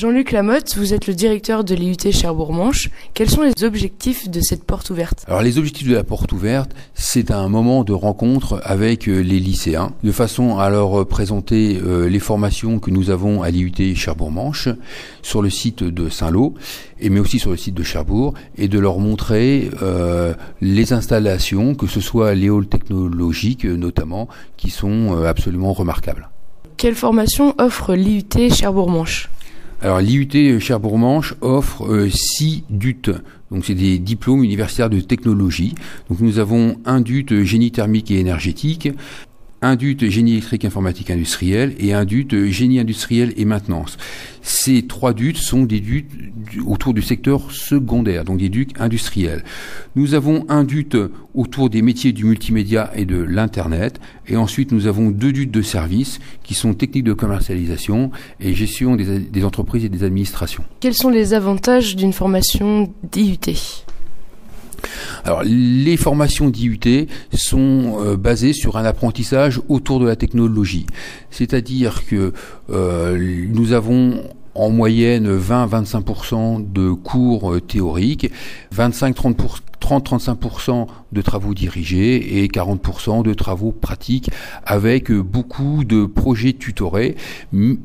Jean-Luc Lamotte, vous êtes le directeur de l'IUT Cherbourg-Manche. Quels sont les objectifs de cette porte ouverte? Alors les objectifs de la porte ouverte, c'est un moment de rencontre avec les lycéens, de façon à leur présenter les formations que nous avons à l'IUT Cherbourg-Manche sur le site de Saint-Lô, mais aussi sur le site de Cherbourg, et de leur montrer les installations, que ce soit les halls technologiques notamment, qui sont absolument remarquables. Quelle formation offre l'IUT Cherbourg-Manche? Alors l'IUT Cherbourg-Manche offre 6 DUT, donc c'est des diplômes universitaires de technologie. Donc nous avons un DUT génie thermique et énergétique, un DUT génie électrique informatique industriel et un DUT génie industriel et maintenance. Ces 3 DUT sont des DUT autour du secteur secondaire, donc des DUT industriels. Nous avons un DUT autour des métiers du multimédia et de l'Internet, et ensuite nous avons 2 DUT de services qui sont techniques de commercialisation et gestion des entreprises et des administrations. Quels sont les avantages d'une formation d'IUT ? Alors, les formations d'IUT sont basées sur un apprentissage autour de la technologie. C'est-à-dire que nous avons en moyenne 20-25% de cours théoriques, 30-35% de travaux dirigés et 40% de travaux pratiques, avec beaucoup de projets tutorés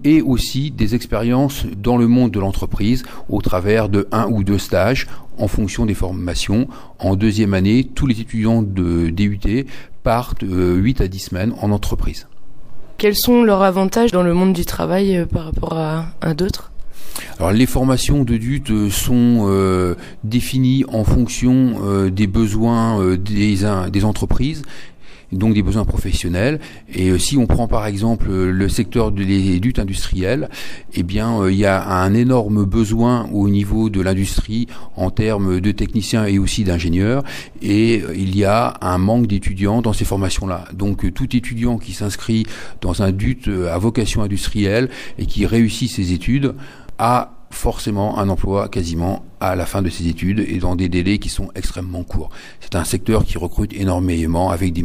et aussi des expériences dans le monde de l'entreprise au travers de 1 ou 2 stages en fonction des formations. En deuxième année, tous les étudiants de DUT partent 8 à 10 semaines en entreprise. Quels sont leurs avantages dans le monde du travail par rapport à d'autres ? Alors les formations de DUT sont définies en fonction des besoins des entreprises, donc des besoins professionnels. Et si on prend par exemple le secteur des DUT industriels, eh bien il y a un énorme besoin au niveau de l'industrie en termes de techniciens et aussi d'ingénieurs, et il y a un manque d'étudiants dans ces formations-là. Donc tout étudiant qui s'inscrit dans un DUT à vocation industrielle et qui réussit ses études a forcément un emploi quasiment à la fin de ses études et dans des délais qui sont extrêmement courts. C'est un secteur qui recrute énormément avec des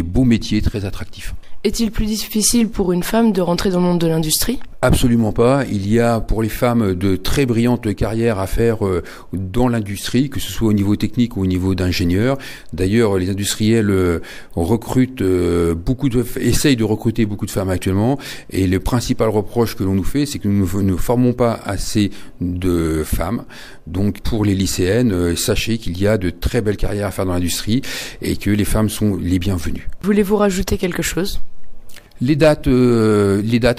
beaux métiers très attractifs. Est-il plus difficile pour une femme de rentrer dans le monde de l'industrie ? Absolument pas. Il y a pour les femmes de très brillantes carrières à faire dans l'industrie, que ce soit au niveau technique ou au niveau d'ingénieur. D'ailleurs, les industriels essayent de recruter beaucoup de femmes actuellement. Et le principal reproche que l'on nous fait, c'est que nous ne formons pas assez de femmes. Donc pour les lycéennes, sachez qu'il y a de très belles carrières à faire dans l'industrie et que les femmes sont les bienvenues. Voulez-vous rajouter quelque chose ? Les dates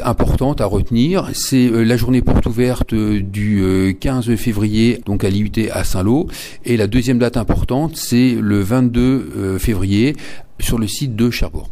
importantes à retenir, c'est la journée porte ouverte du 15 février, donc à l'IUT à Saint-Lô, et la deuxième date importante, c'est le 22 février sur le site de Cherbourg.